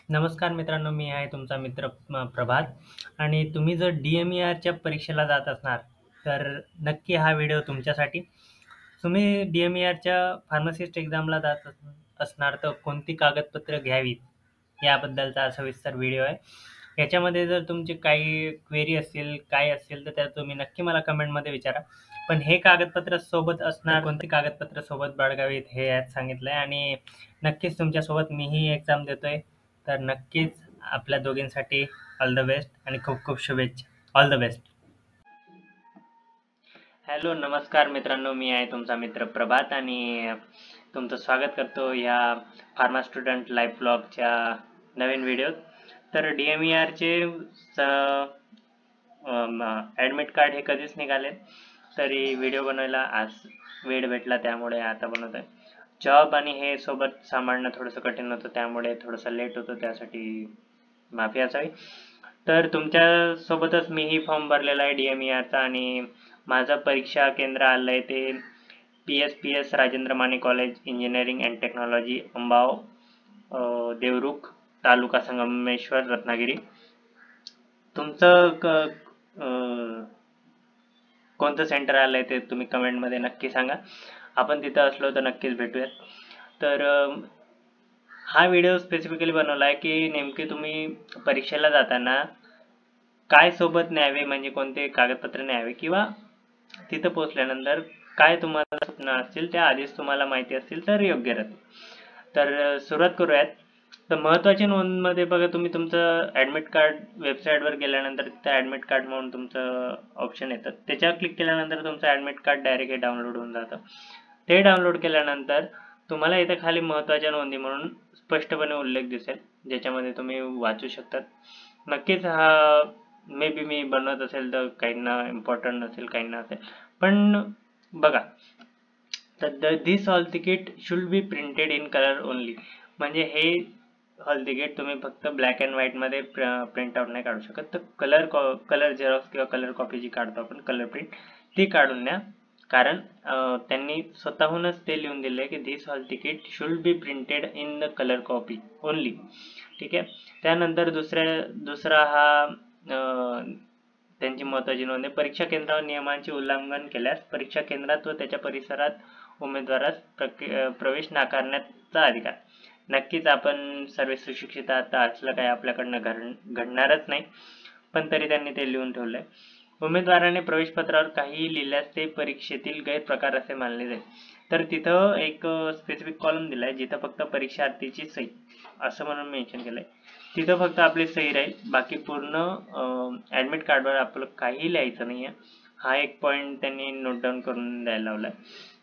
नमस्कार मित्रांनो, मी आहे तुमचा मित्र प्रभात आणि तुम्ही जर डी-एम-ई-आरच्या परीक्षेला जात असणार, तर नक्की हा व्हिडिओ तुमच्यासाठी. तुम्ही डी-एम-ई-आरच्या फार्मासिस्ट एक्झामला जात असणार, तर कोणती कागदपत्र घ्यावीत याबद्दलचा सविस्तर व्हिडिओ आहे. याच्यामध्ये जर तुमची काही क्वेरी असतील, काय असतील, तर त्या तुम्ही नक्की मला कमेंटमध्ये विचारा. पण हे कागदपत्र सोबत असणार, कोणती कागदपत्र सोबत बाळगावीत हे यात सांगितलं आहे आणि नक्कीच तुमच्यासोबत मीही एक्झाम देतोय. तर नक्कीच आपल्या दोघींसाठी ऑल द बेस्ट आणि खूप खूप शुभेच्छा. All the best. हॅलो, नमस्कार मित्रांनो, मी आहे तुमचा मित्र प्रभात आणि तुमचं स्वागत करतो या फार्मा स्टुडंट लाईफ ब्लॉगच्या नवीन व्हिडिओत. तर डी-एम-ई-आरचे ॲडमिट कार्ड हे कधीच निघाले, तरी व्हिडिओ बनवायला आज वेळ भेटला, त्यामुळे आता बनवत आहे. जॉब आणि हे सोबत सांभाळणं थोडंसं कठीण होतं, त्यामुळे थोडंसं लेट होतं, त्यासाठी माफी असावी. तर तुमच्यासोबतच मीही फॉर्म भरलेला आहे डी-एम-ई-आरचा आणि माझं परीक्षा केंद्र आलं आहे ते PS Rajendra Mane college engineering and technology Ambav, Devrukh, taluka Sangameshwar, Ratnagiri. तुमचं कोणतं सेंटर आलं आहे ते तुम्ही कमेंटमध्ये नक्की सांगा. आपण तिथं असलो तर नक्कीच भेटूयात. तर हा व्हिडिओ स्पेसिफिकली बनवला आहे की नेमके तुम्ही परीक्षेला जाताना काय सोबत न्यावे, म्हणजे कोणते कागदपत्र न्यावे, किंवा तिथं पोहोचल्यानंतर काय तुम्हाला सूचना असतील त्या आधीच तुम्हाला माहिती असतील तर योग्य राहते. तर सुरुवात करूयात. तर महत्त्वाच्या नोंदमध्ये बघा, तुम्ही तुमचं ॲडमिट कार्ड वेबसाईटवर गेल्यानंतर तिथं ॲडमिट कार्ड म्हणून तुमचं ऑप्शन येतं, त्याच्यावर क्लिक केल्यानंतर तुमचं ॲडमिट कार्ड डायरेक्ट हे डाउनलोड होऊन जातं. ते डाउनलोड केल्यानंतर तुम्हाला इथं खाली महत्त्वाच्या नोंदी म्हणून स्पष्टपणे उल्लेख दिसेल, ज्याच्यामध्ये तुम्ही वाचू शकतात. नक्कीच हा मे बी मी बनवत असेल तर काहींना इम्पॉर्टंट नसेल, काहींना असेल, पण बघा. तर this hall ticket should be printed in colour only, म्हणजे हे हॉल तिकीट तुम्ही फक्त ब्लॅक अँड व्हाईटमध्ये प्रिंट आउट नाही काढू शकत, तर कलर झेरॉक्स किंवा कलर कॉपी जी काढतो आपण, कलर प्रिंट, ती काढून न्या. कारण त्यांनी स्वतःहूनच ते लिहून दिले आहे की this hall ticket should be printed in the colour copy only. ठीक आहे. त्यानंतर दुसरा हा त्यांची महत्त्वाची नोंद आहे, परीक्षा केंद्रावर नियमांचे उल्लंघन केल्यास परीक्षा केंद्रात व त्याच्या परिसरात उमेदवारास प्रवेश नाकारण्याचा अधिकार. नक्कीच आपण सर्व सुशिक्षित आहात, तर असलं काही आपल्याकडनं घडणारच नाही, पण तरी त्यांनी ते लिहून ठेवलं आहे. उमेदवाराने प्रवेशपत्रावर काही लिहिल्यास ते परीक्षेतील गैरप्रकार असे मानले जाईल. तर तिथं एक स्पेसिफिक कॉलम दिला आहे जिथं फक्त परीक्षार्थीची सही असं म्हणून मेन्शन केलं आहे. तिथं फक्त आपली सही राहील, बाकी पूर्ण ॲडमिट कार्डवर आपलं काही लिहायचं नाही आहे. हा एक पॉईंट त्यांनी नोट डाऊन करून द्यायला लावला आहे.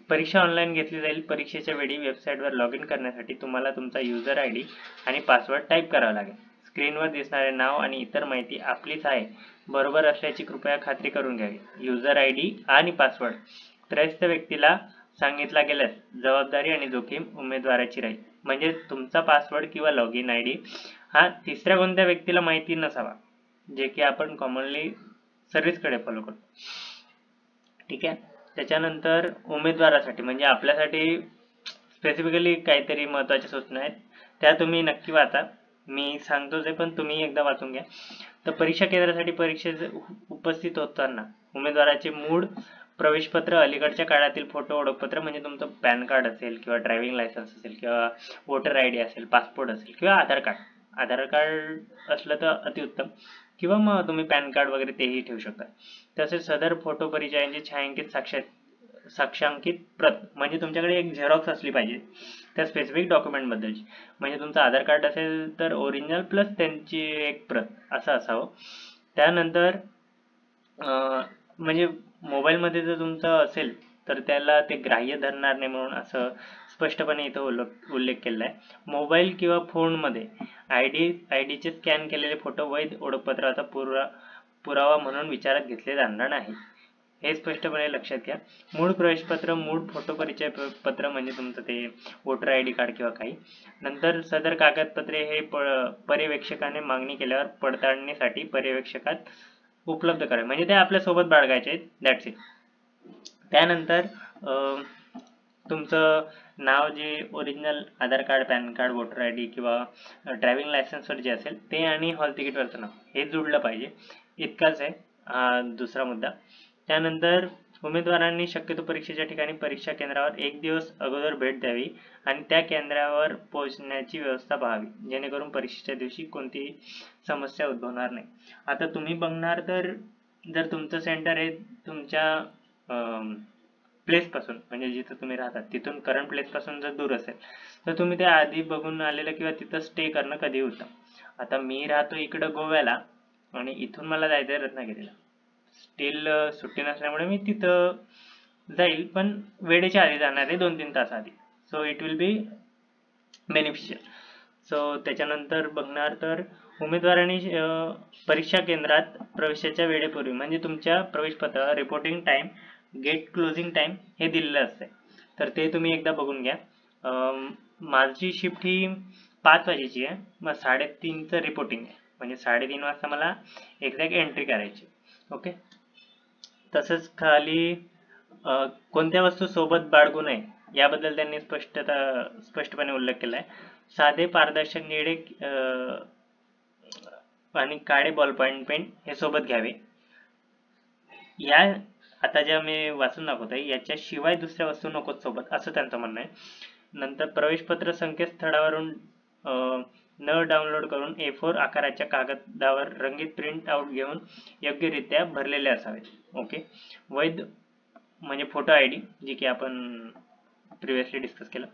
परीक्षा ऑनलाईन घेतली जाईल. परीक्षेच्या वेळी वेबसाईटवर लॉग इन करण्यासाठी तुम्हाला तुमचा युजर ID आणि पासवर्ड टाईप करावा लागेल. स्क्रीनवर दिसणारे नाव आणि इतर माहिती आपलीच आहे बरोबर असल्याची कृपया खात्री करून घ्यावी. युजर ID आणि पासवर्ड त्रयस्थ व्यक्तीला सांगितला गेल्यास जबाबदारी आणि जोखीम उमेदवाराची राहील. म्हणजे तुमचा पासवर्ड किंवा लॉग इन ID हा तिसऱ्या कोणत्या व्यक्तीला माहिती नसावा, जे की आपण कॉमनली सर्व्हिसकडे फॉलो करतो. ठीक आहे. त्याच्यानंतर उमेदवारासाठी म्हणजे आपल्यासाठी स्पेसिफिकली काहीतरी महत्त्वाच्या सूचना आहेत, त्या तुम्ही नक्की वाचा. मी सांगतोच आहे, पण तुम्ही एकदा वाचून घ्या. तर परीक्षा केंद्रासाठी परीक्षेत उपस्थित होताना उमेदवाराचे मूळ प्रवेशपत्र, अलीकडच्या काळातील फोटो ओळखपत्र म्हणजे तुमचं पॅन कार्ड असेल किंवा ड्रायव्हिंग लायसन्स असेल किंवा वोटर ID असेल, पासपोर्ट असेल किंवा आधार कार्ड असलं तर अतिउत्तम, किंवा मग तुम्ही पॅन कार्ड वगैरे तेही ठेवू शकता. तसेच सदर फोटो परिचयाची छायांकित साक्षांकित प्रत म्हणजे तुमच्याकडे एक झेरॉक्स असली पाहिजे त्या स्पेसिफिक डॉक्युमेंटबद्दलची. म्हणजे तुमचं आधार कार्ड असेल तर ओरिजिनल प्लस त्यांची एक प्रत असं असावं. त्यानंतर म्हणजे मोबाईलमध्ये जर तुमचं असेल तर त्याला ते ग्राह्य धरणार नाही म्हणून असं स्पष्टपणे इथं उल्लेख केला आहे. मोबाईल किंवा फोनमध्ये आयडीचे स्कॅन केलेले फोटो वैध ओळखपत्राचा पुरावा म्हणून विचारात घेतले जाणार नाही, हे स्पष्टपणे लक्षात घ्या. मूळ प्रवेशपत्र, मूळ फोटो परिचय पत्र म्हणजे तुमचं ते वोटर ID कार्ड किंवा काही. नंतर सदर कागदपत्रे हे पर्यवेक्षकाने मागणी केल्यावर पडताळणीसाठी पर्यवेक्षकात उपलब्ध करा, म्हणजे ते आपल्यासोबत बाळगायचे आहेत, दॅट्स इट. त्यानंतर तुमचं नाव जे original Aadhaar card, pan card, voter I D किंवा ड्रायव्हिंग लायसन्सवर जे असेल ते आणि हॉल तिकीटवरचं नाव हे जुळलं पाहिजे. इतकाच आहे हा दुसरा मुद्दा. त्यानंतर उमेदवारांनी शक्यतो परीक्षेच्या ठिकाणी परीक्षा केंद्रावर 1 दिवस अगोदर भेट द्यावी आणि त्या केंद्रावर पोहोचण्याची व्यवस्था पाहावी, जेणेकरून परीक्षेच्या दिवशी कोणतीही समस्या उद्भवणार नाही. आता तुम्ही बघणार तर जर तुमचं सेंटर आहे तुमच्या प्लेसपासून, म्हणजे जिथं तुम्ही राहतात तिथून करंट प्लेसपासून जर दूर असेल तर तुम्ही ते आधी बघून आलेलं किंवा तिथं स्टे करणं कधी होतं. आता मी राहतो इकडं गोव्याला आणि इथून मला जायचं आहे रत्नागिरीला. स्टील सुट्टी नसल्यामुळे मी तिथं जाईल, पण वेळेच्या आधी जाणार आहे, 2-3 तास आधी. So it will be beneficial. So त्याच्यानंतर बघणार तर उमेदवारांनी परीक्षा केंद्रात प्रवेशाच्या वेळेपूर्वी म्हणजे तुमच्या प्रवेशपत्रावर reporting time, gate closing time हे दिलेलं असते, तर ते तुम्ही एकदा बघून घ्या. माझी शिफ्ट ही 5 वाजेची आहे, मग 3:30चं रिपोर्टिंग आहे, म्हणजे 3:30 वाजता मला एक्झॅक्ट एंट्री करायची. ओके. तसंच खाली कोणत्या वस्तू सोबत बाळगू नये याबद्दल त्यांनी स्पष्टपणे उल्लेख केला आहे. साधे पारदर्शक निळे आणि काळे बॉल पॉइंट पेन हे सोबत घ्यावे. या आता ज्या मी वाचून दाखवत आहे याच्याशिवाय दुसऱ्या वस्तू नकोत सोबत, असं त्यांचं म्हणणं आहे. नंतर प्रवेशपत्र संकेतस्थळावरून न डाउनलोड करून A4 आकाराच्या कागदावर रंगीत प्रिंट आउट घेऊन योग्यरित्या भरलेले असावे. ओके. वैध म्हणजे फोटो ID, जी की आपण प्रिव्हियसली डिस्कस केलं.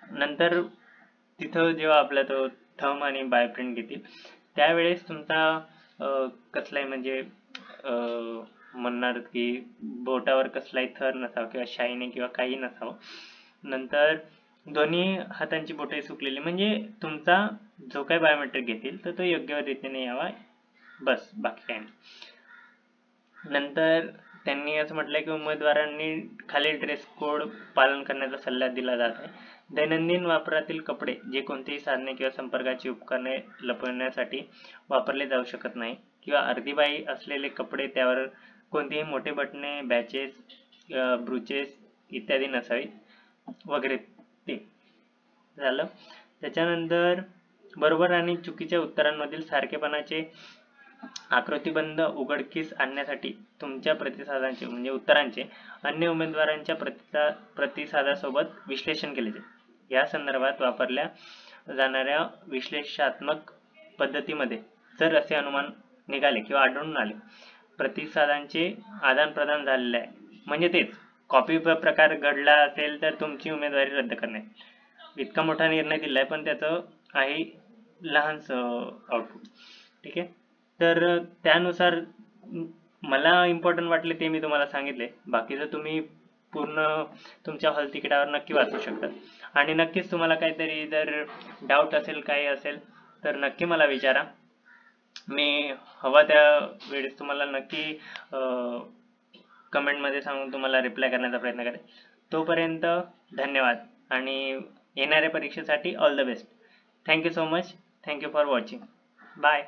नंतर तिथं जेव्हा आपला तो थंब आणि बाय प्रिंट घेतील त्यावेळेस तुमचा कसलाही म्हणजे म्हणणार की बोटावर कसलाही थर नसावा किंवा शाईनी किंवा काही नसावं. नंतर दोन्ही हातांची बोटे सुकलेली, म्हणजे तुमचा जो काही बायोमेट्रिक घेतील तर तो योग्य रीतीने यावा, बस, बाकी काही नाही. नंतर त्यांनी असं म्हटलंय की उमेदवारांनी खालील ड्रेस कोड पालन करण्याचा सल्ला दिला जात आहे. दैनंदिन वापरातील कपडे जे कोणतीही साधने किंवा संपर्काची उपकरणे लपवण्यासाठी वापरले जाऊ शकत नाही किंवा अर्धीबाई असलेले कपडे, त्यावर कोणतीही मोठे बटणे, बॅचेस, ब्रुचेस इत्यादी नसावीत वगैरे. ते झालं. त्याच्यानंतर बरोबर आणि चुकीच्या उत्तरांमधील सारखेपणाचे आकृतीबंध उघडकीस आणण्यासाठी तुमच्या प्रतिसादांचे म्हणजे उत्तरांचे अन्य उमेदवारांच्या प्रतिसादासोबत विश्लेषण केले जाते. या संदर्भात वापरल्या जाणाऱ्या विश्लेषणात्मक पद्धतीमध्ये जर असे अनुमान निघाले किंवा आढळून आले प्रतिसादांचे आदान प्रदान झालेले आहे, म्हणजे तेच कॉपी प्रकार घडला असेल तर तुमची उमेदवारी रद्द करणे. इतका मोठा निर्णय दिलाय पण त्याचं आहे लहानसं आउटपुट. ठीक आहे. तर त्यानुसार मला इम्पॉर्टंट वाटले ते मी तुम्हाला सांगितले. बाकीचं तुम्ही पूर्ण तुमच्या हॉल तिकिटावर नक्की वाचू शकता. आणि नक्कीच तुम्हाला काहीतरी जर डाऊट असेल, काही असेल तर नक्की मला विचारा. मी हवा त्या वेळेस तुम्हाला नक्की कमेंटमध्ये सांगून तुम्हाला रिप्लाय करण्याचा प्रयत्न करेन. तोपर्यंत धन्यवाद आणि येणाऱ्या परीक्षेसाठी all the best. Thank you so much. Thank you for watching. Bye.